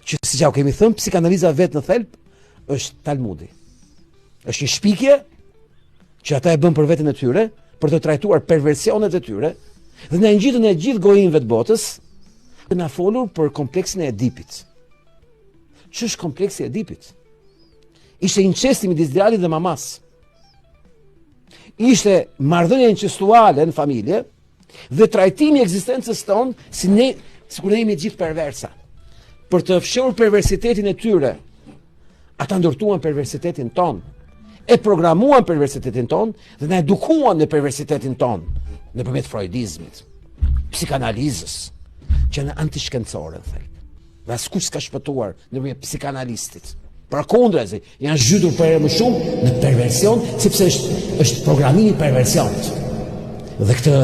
që si që kemi thënë, psikanaliza vetë në thelb, është Talmudi. Është një shpikje që ata e bën për veten e tyre, për të trajtuar perversionet e tyre, dhe në ngjitën e gjithë gojinëve të botës, na folur për kompleksin e Edipit. Ç'është kompleksi i Edipit? Ishte incesti midis djalit dhe mamas. Ishte marrëdhënia incestuale në familje dhe trajtimi i ekzistencës tonë sikur ne jemi gjithë perversa. Për të fshehur perversitetin e tyre, ata ndërtuan perversitetin ton, e programuan perversitetin ton dhe na edukuan në perversitetin ton nëpërmjet freudizmit, psikanalizës, që janë antishkencore në thelb. Dhe askush s'ka shpëtuar nëpërmjet psikanalistit. Përkundërzi, janë zhytur për herë më shumë në perversion, sepse është programimi i perversionit. Dhe këtë